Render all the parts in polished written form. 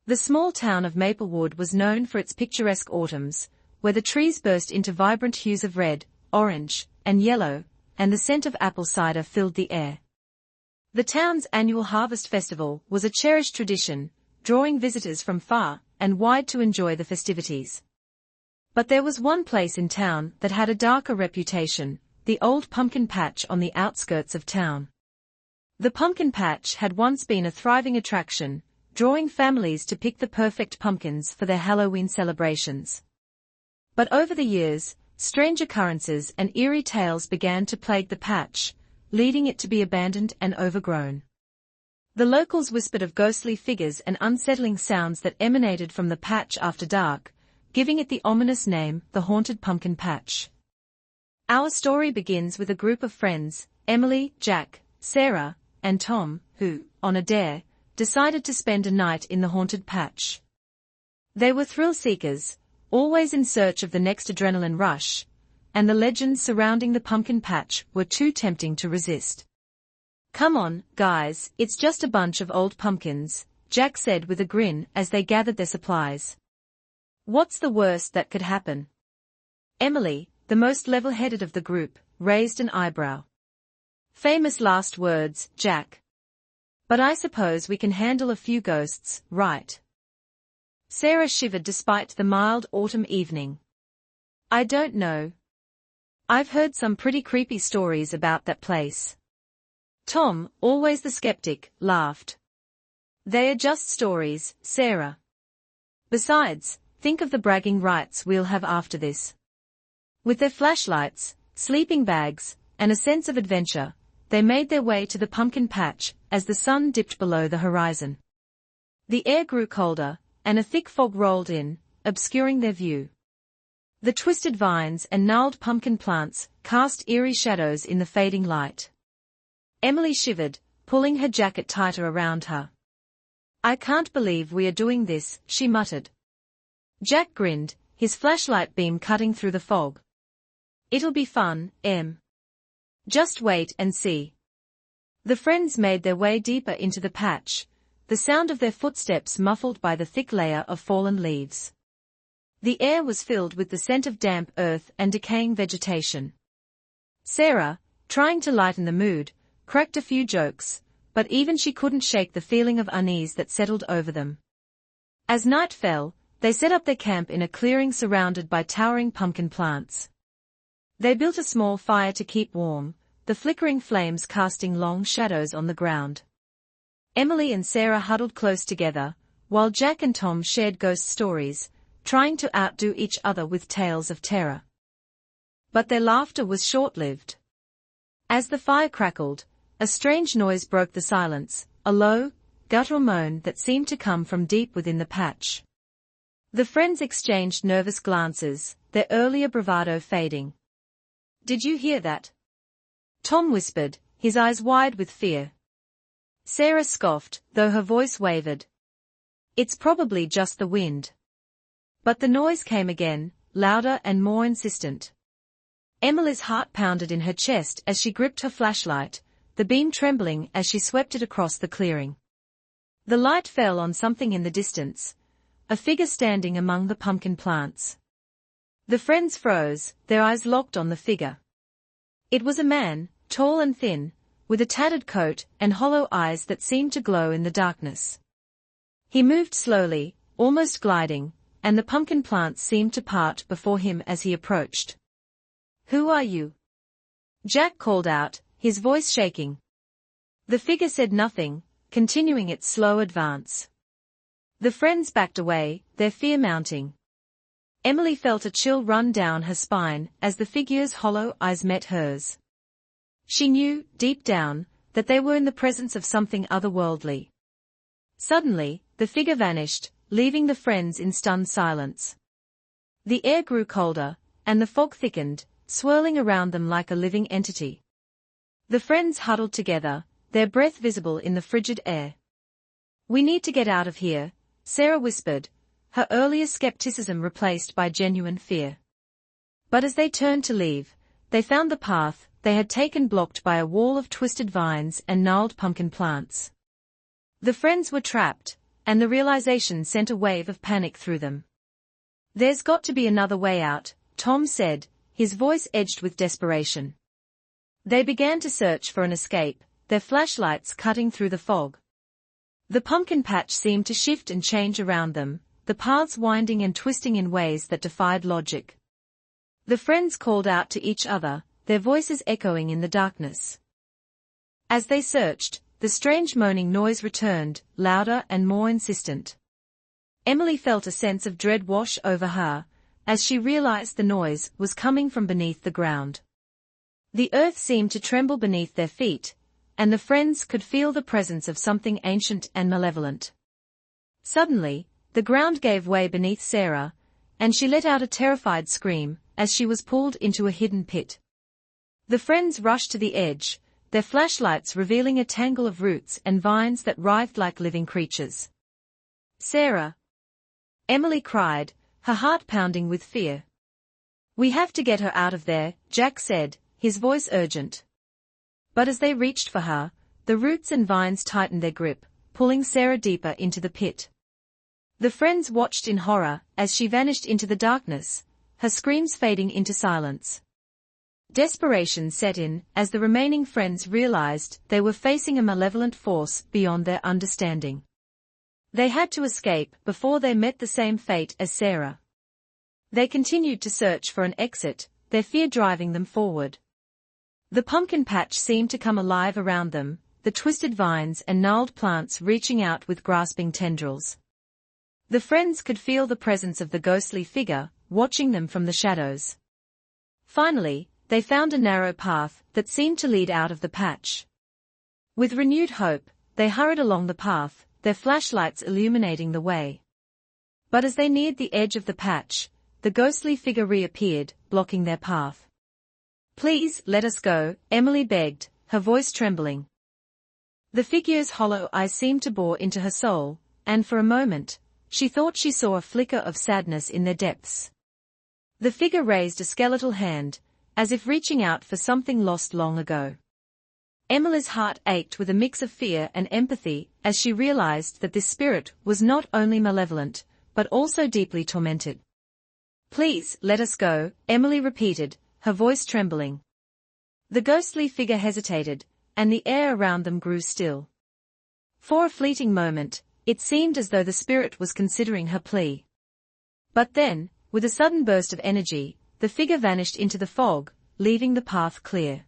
The small town of Maplewood was known for its picturesque autumns, where the trees burst into vibrant hues of red, orange, and yellow, and the scent of apple cider filled the air. The town's annual Harvest Festival was a cherished tradition, drawing visitors from far and wide to enjoy the festivities. But there was one place in town that had a darker reputation, the old pumpkin patch on the outskirts of town. The pumpkin patch had once been a thriving attraction, drawing families to pick the perfect pumpkins for their Halloween celebrations. But over the years, strange occurrences and eerie tales began to plague the patch, leading it to be abandoned and overgrown. The locals whispered of ghostly figures and unsettling sounds that emanated from the patch after dark, giving it the ominous name, the Haunted Pumpkin Patch. Our story begins with a group of friends, Emily, Jack, Sarah, and Tom, who, on a dare, decided to spend a night in the haunted patch. They were thrill-seekers, always in search of the next adrenaline rush, and the legends surrounding the pumpkin patch were too tempting to resist. "Come on, guys, it's just a bunch of old pumpkins," Jack said with a grin as they gathered their supplies. "What's the worst that could happen?" Emily, the most level-headed of the group, raised an eyebrow. "Famous last words, Jack. But I suppose we can handle a few ghosts, right?" Sarah shivered despite the mild autumn evening. "I don't know. I've heard some pretty creepy stories about that place." Tom, always the skeptic, laughed. "They are just stories, Sarah. Besides, think of the bragging rights we'll have after this." With their flashlights, sleeping bags, and a sense of adventure, they made their way to the pumpkin patch as the sun dipped below the horizon. The air grew colder, and a thick fog rolled in, obscuring their view. The twisted vines and gnarled pumpkin plants cast eerie shadows in the fading light. Emily shivered, pulling her jacket tighter around her. "I can't believe we are doing this," she muttered. Jack grinned, his flashlight beam cutting through the fog. "It'll be fun, Em. Just wait and see." The friends made their way deeper into the patch, the sound of their footsteps muffled by the thick layer of fallen leaves. The air was filled with the scent of damp earth and decaying vegetation. Sarah, trying to lighten the mood, cracked a few jokes, but even she couldn't shake the feeling of unease that settled over them. As night fell, they set up their camp in a clearing surrounded by towering pumpkin plants. They built a small fire to keep warm, the flickering flames casting long shadows on the ground. Emily and Sarah huddled close together, while Jack and Tom shared ghost stories, trying to outdo each other with tales of terror. But their laughter was short-lived. As the fire crackled, a strange noise broke the silence, a low, guttural moan that seemed to come from deep within the patch. The friends exchanged nervous glances, their earlier bravado fading. "Did you hear that?" Tom whispered, his eyes wide with fear. Sarah scoffed, though her voice wavered. "It's probably just the wind." But the noise came again, louder and more insistent. Emily's heart pounded in her chest as she gripped her flashlight, the beam trembling as she swept it across the clearing. The light fell on something in the distance, a figure standing among the pumpkin plants. The friends froze, their eyes locked on the figure. It was a man, tall and thin, with a tattered coat and hollow eyes that seemed to glow in the darkness. He moved slowly, almost gliding, and the pumpkin plants seemed to part before him as he approached. "Who are you?" Jack called out, his voice shaking. The figure said nothing, continuing its slow advance. The friends backed away, their fear mounting. Emily felt a chill run down her spine as the figure's hollow eyes met hers. She knew, deep down, that they were in the presence of something otherworldly. Suddenly, the figure vanished, leaving the friends in stunned silence. The air grew colder, and the fog thickened, swirling around them like a living entity. The friends huddled together, their breath visible in the frigid air. "We need to get out of here," Sarah whispered, her earlier skepticism replaced by genuine fear. But as they turned to leave, they found the path they had taken blocked by a wall of twisted vines and gnarled pumpkin plants. The friends were trapped, and the realization sent a wave of panic through them. "There's got to be another way out," Tom said, his voice edged with desperation. They began to search for an escape, their flashlights cutting through the fog. The pumpkin patch seemed to shift and change around them, the paths winding and twisting in ways that defied logic. The friends called out to each other, their voices echoing in the darkness. As they searched, the strange moaning noise returned, louder and more insistent. Emily felt a sense of dread wash over her, as she realized the noise was coming from beneath the ground. The earth seemed to tremble beneath their feet, and the friends could feel the presence of something ancient and malevolent. Suddenly, the ground gave way beneath Sarah, and she let out a terrified scream as she was pulled into a hidden pit. The friends rushed to the edge, their flashlights revealing a tangle of roots and vines that writhed like living creatures. "Sarah!" Emily cried, her heart pounding with fear. "We have to get her out of there," Jack said, his voice urgent. But as they reached for her, the roots and vines tightened their grip, pulling Sarah deeper into the pit. The friends watched in horror as she vanished into the darkness, her screams fading into silence. Desperation set in as the remaining friends realized they were facing a malevolent force beyond their understanding. They had to escape before they met the same fate as Sarah. They continued to search for an exit, their fear driving them forward. The pumpkin patch seemed to come alive around them, the twisted vines and gnarled plants reaching out with grasping tendrils. The friends could feel the presence of the ghostly figure, watching them from the shadows. Finally, they found a narrow path that seemed to lead out of the patch. With renewed hope, they hurried along the path, their flashlights illuminating the way. But as they neared the edge of the patch, the ghostly figure reappeared, blocking their path. "Please, let us go," Emily begged, her voice trembling. The figure's hollow eyes seemed to bore into her soul, and for a moment, she thought she saw a flicker of sadness in their depths. The figure raised a skeletal hand, as if reaching out for something lost long ago. Emily's heart ached with a mix of fear and empathy as she realized that this spirit was not only malevolent, but also deeply tormented. "Please, let us go," Emily repeated, her voice trembling. The ghostly figure hesitated, and the air around them grew still. For a fleeting moment, it seemed as though the spirit was considering her plea. But then, with a sudden burst of energy, the figure vanished into the fog, leaving the path clear.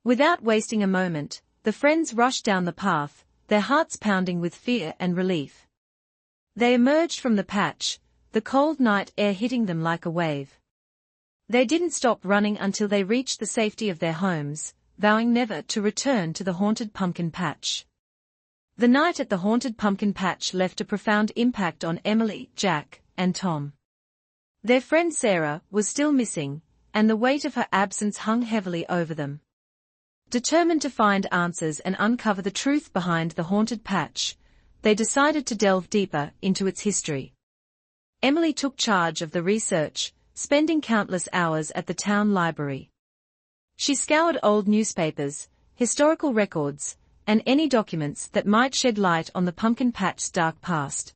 Without wasting a moment, the friends rushed down the path, their hearts pounding with fear and relief. They emerged from the patch, the cold night air hitting them like a wave. They didn't stop running until they reached the safety of their homes, vowing never to return to the haunted pumpkin patch. The night at the haunted pumpkin patch left a profound impact on Emily, Jack, and Tom. Their friend Sarah was still missing, and the weight of her absence hung heavily over them. Determined to find answers and uncover the truth behind the haunted patch, they decided to delve deeper into its history. Emily took charge of the research, spending countless hours at the town library. She scoured old newspapers, historical records, and any documents that might shed light on the pumpkin patch's dark past.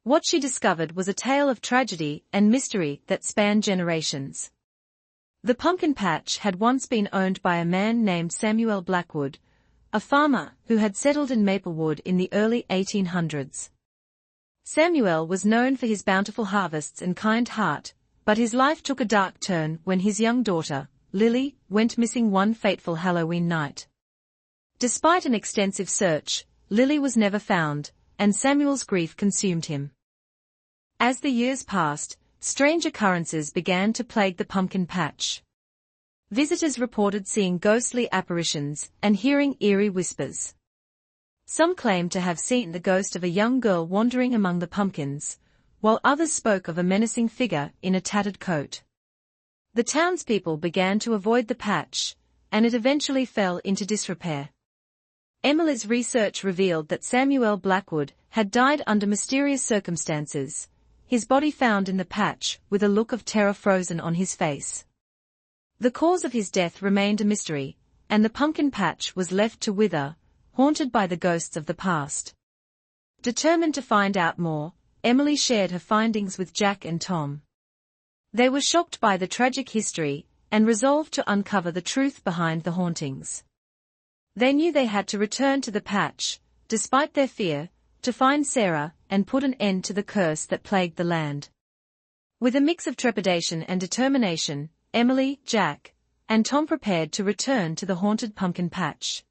What she discovered was a tale of tragedy and mystery that spanned generations. The pumpkin patch had once been owned by a man named Samuel Blackwood, a farmer who had settled in Maplewood in the early 1800s. Samuel was known for his bountiful harvests and kind heart, but his life took a dark turn when his young daughter, Lily, went missing one fateful Halloween night. Despite an extensive search, Lily was never found, and Samuel's grief consumed him. As the years passed, strange occurrences began to plague the pumpkin patch. Visitors reported seeing ghostly apparitions and hearing eerie whispers. Some claimed to have seen the ghost of a young girl wandering among the pumpkins, while others spoke of a menacing figure in a tattered coat. The townspeople began to avoid the patch, and it eventually fell into disrepair. Emily's research revealed that Samuel Blackwood had died under mysterious circumstances, his body found in the patch with a look of terror frozen on his face. The cause of his death remained a mystery, and the pumpkin patch was left to wither, haunted by the ghosts of the past. Determined to find out more, Emily shared her findings with Jack and Tom. They were shocked by the tragic history, and resolved to uncover the truth behind the hauntings. They knew they had to return to the patch, despite their fear, to find Sarah and put an end to the curse that plagued the land. With a mix of trepidation and determination, Emily, Jack, and Tom prepared to return to the haunted pumpkin patch.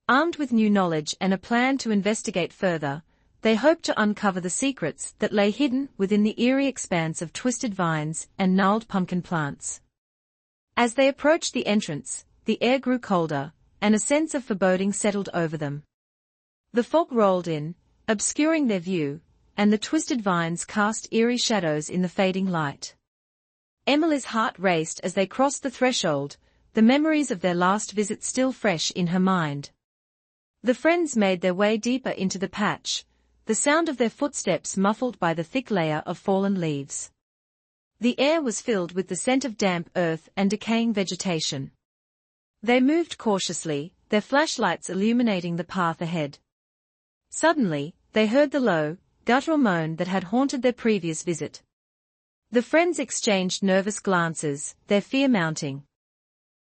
Armed with new knowledge and a plan to investigate further, they hoped to uncover the secrets that lay hidden within the eerie expanse of twisted vines and gnarled pumpkin plants. As they approached the entrance, the air grew colder, and a sense of foreboding settled over them. The fog rolled in, obscuring their view, and the twisted vines cast eerie shadows in the fading light. Emily's heart raced as they crossed the threshold, the memories of their last visit still fresh in her mind. The friends made their way deeper into the patch, the sound of their footsteps muffled by the thick layer of fallen leaves. The air was filled with the scent of damp earth and decaying vegetation. They moved cautiously, their flashlights illuminating the path ahead. Suddenly, they heard the low, guttural moan that had haunted their previous visit. The friends exchanged nervous glances, their fear mounting.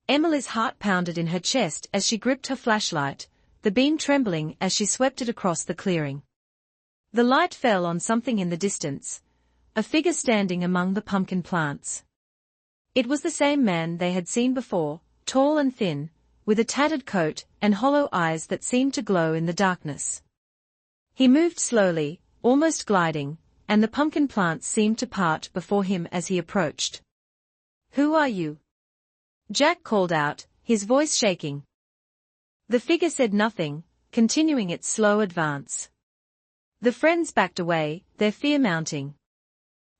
Emily's heart pounded in her chest as she gripped her flashlight, the beam trembling as she swept it across the clearing. The light fell on something in the distance, a figure standing among the pumpkin plants. It was the same man they had seen before, tall and thin, with a tattered coat and hollow eyes that seemed to glow in the darkness. He moved slowly, almost gliding, and the pumpkin plants seemed to part before him as he approached. "Who are you?" Jack called out, his voice shaking. The figure said nothing, continuing its slow advance. The friends backed away, their fear mounting.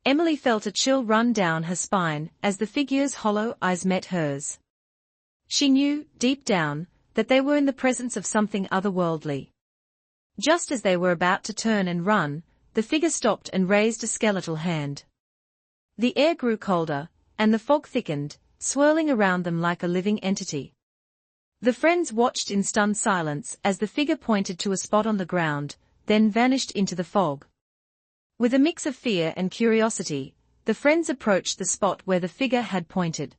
Emily felt a chill run down her spine as the figure's hollow eyes met hers. She knew, deep down, that they were in the presence of something otherworldly. Just as they were about to turn and run, the figure stopped and raised a skeletal hand. The air grew colder, and the fog thickened, swirling around them like a living entity. The friends watched in stunned silence as the figure pointed to a spot on the ground, then vanished into the fog. With a mix of fear and curiosity, the friends approached the spot where the figure had pointed.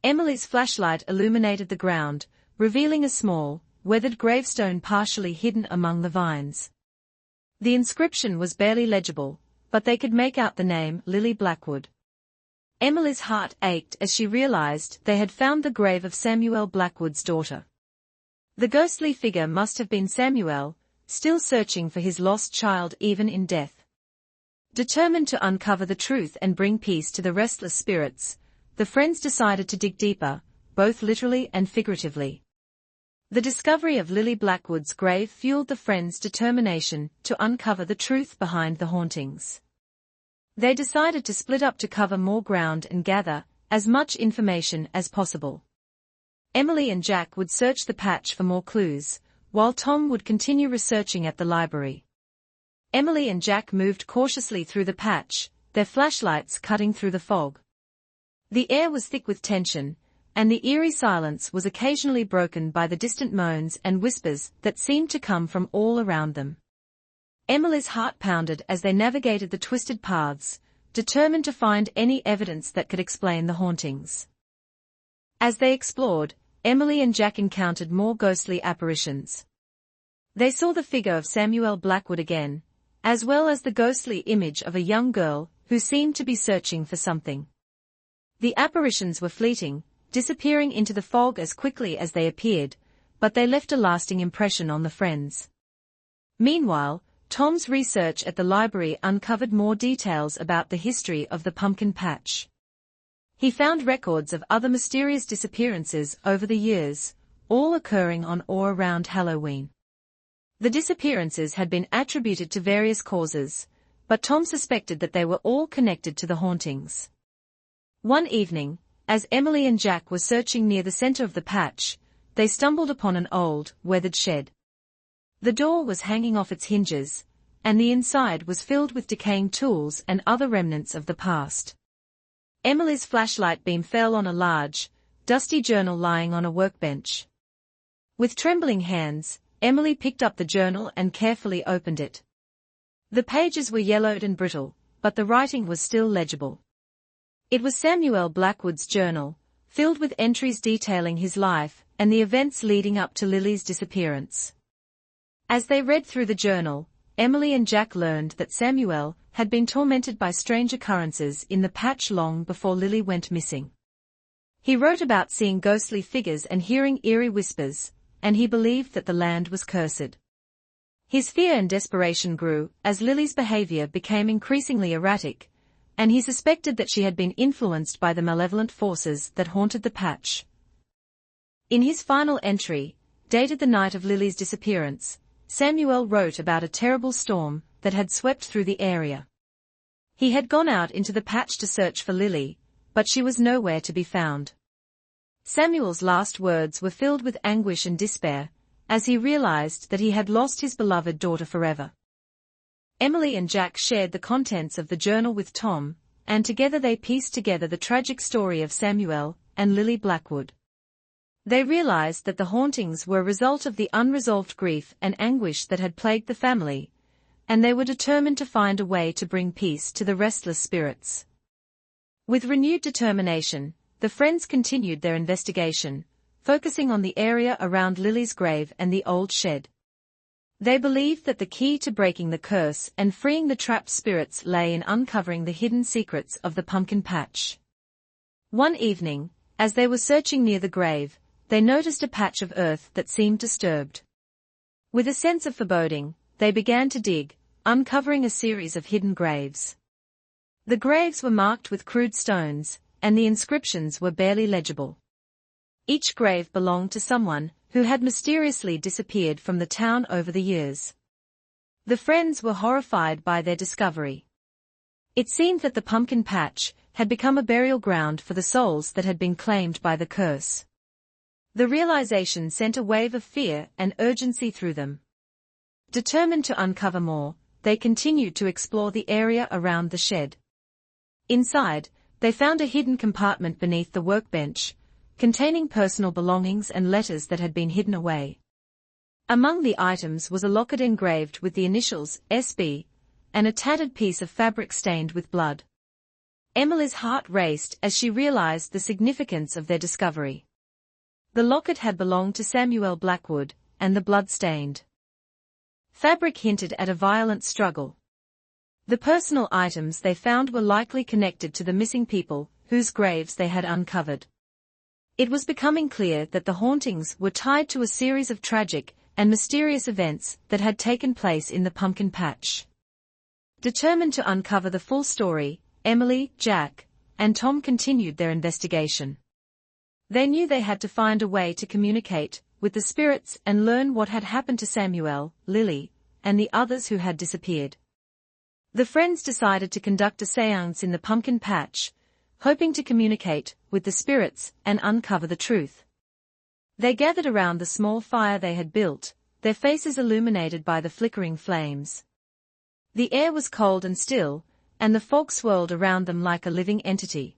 Emily's flashlight illuminated the ground, revealing a small, weathered gravestone partially hidden among the vines. The inscription was barely legible, but they could make out the name Lily Blackwood. Emily's heart ached as she realized they had found the grave of Samuel Blackwood's daughter. The ghostly figure must have been Samuel, still searching for his lost child even in death. Determined to uncover the truth and bring peace to the restless spirits, the friends decided to dig deeper, both literally and figuratively. The discovery of Lily Blackwood's grave fueled the friends' determination to uncover the truth behind the hauntings. They decided to split up to cover more ground and gather as much information as possible. Emily and Jack would search the patch for more clues, while Tom would continue researching at the library. Emily and Jack moved cautiously through the patch, their flashlights cutting through the fog. The air was thick with tension, and the eerie silence was occasionally broken by the distant moans and whispers that seemed to come from all around them. Emily's heart pounded as they navigated the twisted paths, determined to find any evidence that could explain the hauntings. As they explored, Emily and Jack encountered more ghostly apparitions. They saw the figure of Samuel Blackwood again, as well as the ghostly image of a young girl who seemed to be searching for something. The apparitions were fleeting, disappearing into the fog as quickly as they appeared, but they left a lasting impression on the friends. Meanwhile, Tom's research at the library uncovered more details about the history of the pumpkin patch. He found records of other mysterious disappearances over the years, all occurring on or around Halloween. The disappearances had been attributed to various causes, but Tom suspected that they were all connected to the hauntings. One evening, as Emily and Jack were searching near the center of the patch, they stumbled upon an old, weathered shed. The door was hanging off its hinges, and the inside was filled with decaying tools and other remnants of the past. Emily's flashlight beam fell on a large, dusty journal lying on a workbench. With trembling hands, Emily picked up the journal and carefully opened it. The pages were yellowed and brittle, but the writing was still legible. It was Samuel Blackwood's journal, filled with entries detailing his life and the events leading up to Lily's disappearance. As they read through the journal, Emily and Jack learned that Samuel had been tormented by strange occurrences in the patch long before Lily went missing. He wrote about seeing ghostly figures and hearing eerie whispers, and he believed that the land was cursed. His fear and desperation grew as Lily's behavior became increasingly erratic, and he suspected that she had been influenced by the malevolent forces that haunted the patch. In his final entry, dated the night of Lily's disappearance, Samuel wrote about a terrible storm that had swept through the area. He had gone out into the patch to search for Lily, but she was nowhere to be found. Samuel's last words were filled with anguish and despair, as he realized that he had lost his beloved daughter forever. Emily and Jack shared the contents of the journal with Tom, and together they pieced together the tragic story of Samuel and Lily Blackwood. They realized that the hauntings were a result of the unresolved grief and anguish that had plagued the family, and they were determined to find a way to bring peace to the restless spirits. With renewed determination, the friends continued their investigation, focusing on the area around Lily's grave and the old shed. They believed that the key to breaking the curse and freeing the trapped spirits lay in uncovering the hidden secrets of the pumpkin patch. One evening, as they were searching near the grave, they noticed a patch of earth that seemed disturbed. With a sense of foreboding, they began to dig, uncovering a series of hidden graves. The graves were marked with crude stones, and the inscriptions were barely legible. Each grave belonged to someone who had mysteriously disappeared from the town over the years. The friends were horrified by their discovery. It seemed that the pumpkin patch had become a burial ground for the souls that had been claimed by the curse. The realization sent a wave of fear and urgency through them. Determined to uncover more, they continued to explore the area around the shed. Inside, they found a hidden compartment beneath the workbench, containing personal belongings and letters that had been hidden away. Among the items was a locket engraved with the initials SB, and a tattered piece of fabric stained with blood. Emily's heart raced as she realized the significance of their discovery. The locket had belonged to Samuel Blackwood, and the blood-stained fabric hinted at a violent struggle. The personal items they found were likely connected to the missing people, whose graves they had uncovered. It was becoming clear that the hauntings were tied to a series of tragic and mysterious events that had taken place in the pumpkin patch. Determined to uncover the full story, Emily, Jack, and Tom continued their investigation. They knew they had to find a way to communicate with the spirits and learn what had happened to Samuel, Lily, and the others who had disappeared. The friends decided to conduct a séance in the pumpkin patch, hoping to communicate with the spirits and uncover the truth. They gathered around the small fire they had built, their faces illuminated by the flickering flames. The air was cold and still, and the fog swirled around them like a living entity.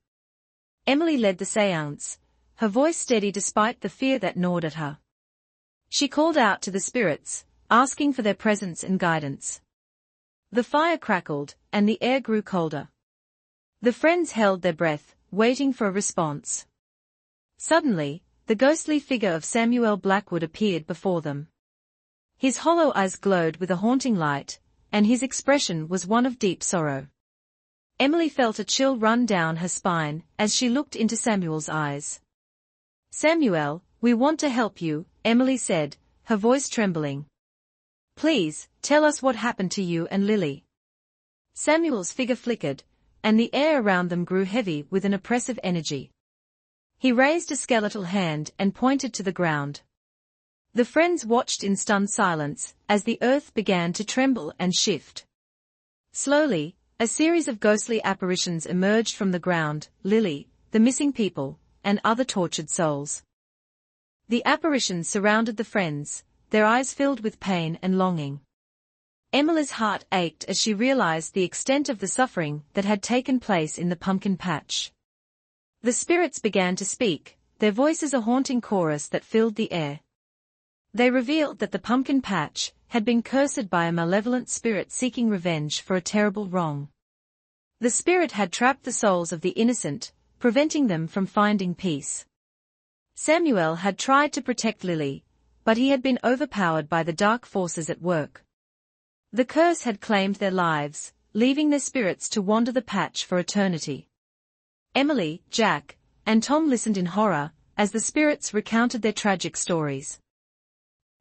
Emily led the séance, her voice steady despite the fear that gnawed at her. She called out to the spirits, asking for their presence and guidance. The fire crackled, and the air grew colder. The friends held their breath, waiting for a response. Suddenly, the ghostly figure of Samuel Blackwood appeared before them. His hollow eyes glowed with a haunting light, and his expression was one of deep sorrow. Emily felt a chill run down her spine as she looked into Samuel's eyes. "Samuel, we want to help you," Emily said, her voice trembling. "Please, tell us what happened to you and Lily." Samuel's figure flickered, and the air around them grew heavy with an oppressive energy. He raised a skeletal hand and pointed to the ground. The friends watched in stunned silence as the earth began to tremble and shift. Slowly, a series of ghostly apparitions emerged from the ground: Lily, the missing people, and other tortured souls. The apparitions surrounded the friends, their eyes filled with pain and longing. Emily's heart ached as she realized the extent of the suffering that had taken place in the pumpkin patch. The spirits began to speak, their voices a haunting chorus that filled the air. They revealed that the pumpkin patch had been cursed by a malevolent spirit seeking revenge for a terrible wrong. The spirit had trapped the souls of the innocent, preventing them from finding peace. Samuel had tried to protect Lily, but he had been overpowered by the dark forces at work. The curse had claimed their lives, leaving their spirits to wander the patch for eternity. Emily, Jack, and Tom listened in horror as the spirits recounted their tragic stories.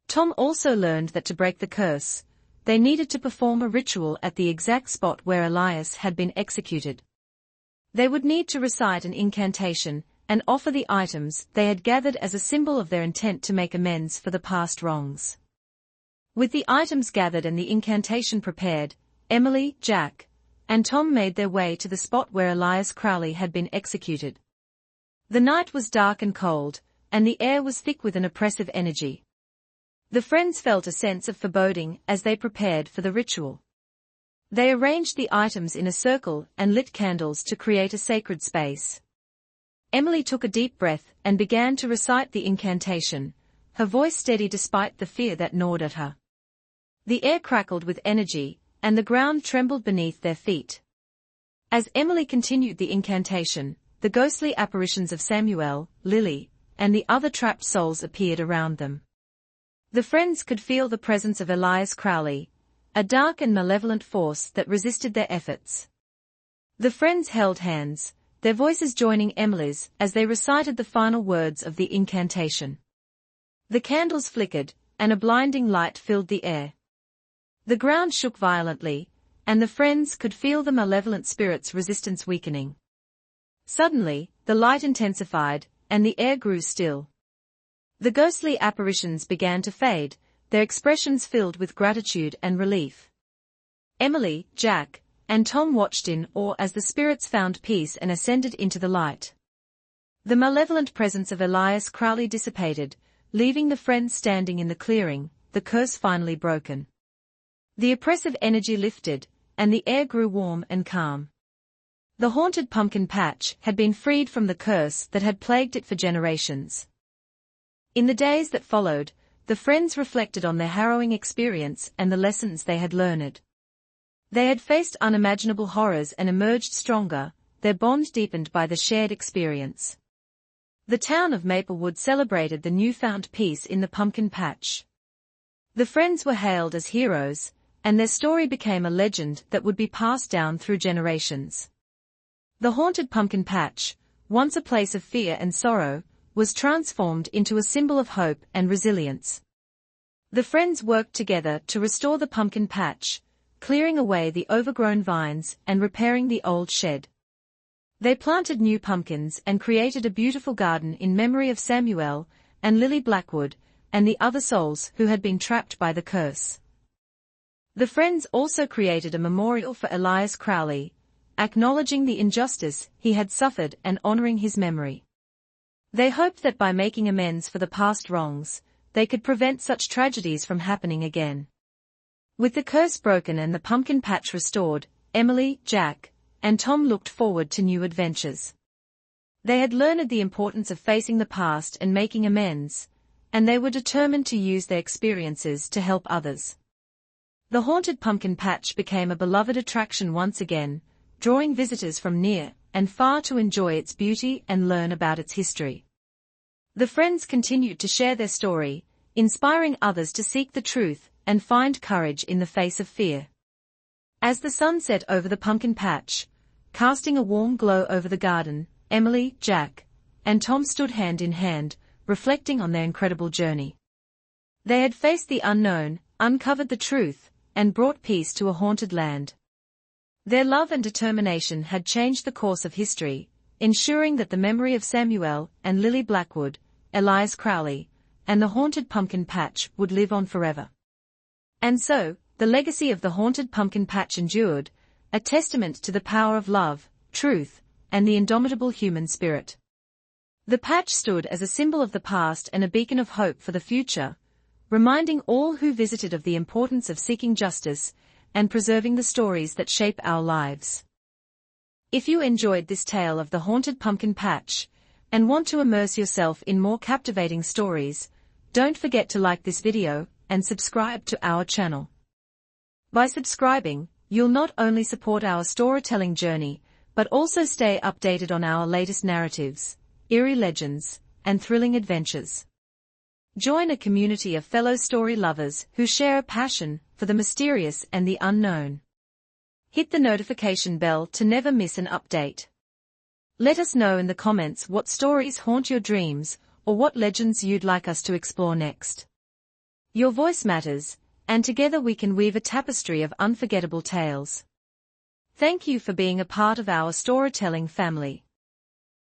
Tom also learned that to break the curse, they needed to perform a ritual at the exact spot where Elias had been executed. They would need to recite an incantation and offer the items they had gathered as a symbol of their intent to make amends for the past wrongs. With the items gathered and the incantation prepared, Emily, Jack, and Tom made their way to the spot where Elias Crowley had been executed. The night was dark and cold, and the air was thick with an oppressive energy. The friends felt a sense of foreboding as they prepared for the ritual. They arranged the items in a circle and lit candles to create a sacred space. Emily took a deep breath and began to recite the incantation, her voice steady despite the fear that gnawed at her. The air crackled with energy, and the ground trembled beneath their feet. As Emily continued the incantation, the ghostly apparitions of Samuel, Lily, and the other trapped souls appeared around them. The friends could feel the presence of Elias Crowley, a dark and malevolent force that resisted their efforts. The friends held hands, their voices joining Emily's as they recited the final words of the incantation. The candles flickered, and a blinding light filled the air. The ground shook violently, and the friends could feel the malevolent spirit's resistance weakening. Suddenly, the light intensified, and the air grew still. The ghostly apparitions began to fade, their expressions filled with gratitude and relief. Emily, Jack, and Tom watched in awe as the spirits found peace and ascended into the light. The malevolent presence of Elias Crowley dissipated, leaving the friends standing in the clearing, the curse finally broken. The oppressive energy lifted, and the air grew warm and calm. The haunted pumpkin patch had been freed from the curse that had plagued it for generations. In the days that followed, the friends reflected on their harrowing experience and the lessons they had learned. They had faced unimaginable horrors and emerged stronger, their bond deepened by the shared experience. The town of Maplewood celebrated the newfound peace in the pumpkin patch. The friends were hailed as heroes, and their story became a legend that would be passed down through generations. The haunted pumpkin patch, once a place of fear and sorrow, was transformed into a symbol of hope and resilience. The friends worked together to restore the pumpkin patch, clearing away the overgrown vines and repairing the old shed. They planted new pumpkins and created a beautiful garden in memory of Samuel and Lily Blackwood and the other souls who had been trapped by the curse. The friends also created a memorial for Elias Crowley, acknowledging the injustice he had suffered and honoring his memory. They hoped that by making amends for the past wrongs, they could prevent such tragedies from happening again. With the curse broken and the pumpkin patch restored, Emily, Jack, and Tom looked forward to new adventures. They had learned the importance of facing the past and making amends, and they were determined to use their experiences to help others. The haunted pumpkin patch became a beloved attraction once again, drawing visitors from near and far to enjoy its beauty and learn about its history. The friends continued to share their story, inspiring others to seek the truth and find courage in the face of fear. As the sun set over the pumpkin patch, casting a warm glow over the garden, Emily, Jack, and Tom stood hand in hand, reflecting on their incredible journey. They had faced the unknown, uncovered the truth, and brought peace to a haunted land. Their love and determination had changed the course of history, ensuring that the memory of Samuel and Lily Blackwood, Elias Crowley, and the haunted pumpkin patch would live on forever. And so, the legacy of the haunted pumpkin patch endured, a testament to the power of love, truth, and the indomitable human spirit. The patch stood as a symbol of the past and a beacon of hope for the future, reminding all who visited of the importance of seeking justice and preserving the stories that shape our lives. If you enjoyed this tale of the haunted pumpkin patch, and want to immerse yourself in more captivating stories, Don't forget to like this video and subscribe to our channel. By subscribing, you'll not only support our storytelling journey, but also stay updated on our latest narratives, eerie legends, and thrilling adventures. Join a community of fellow story lovers who share a passion for the mysterious and the unknown. Hit the notification bell to never miss an update. Let us know in the comments what stories haunt your dreams or what legends you'd like us to explore next. Your voice matters, and together we can weave a tapestry of unforgettable tales. Thank you for being a part of our storytelling family.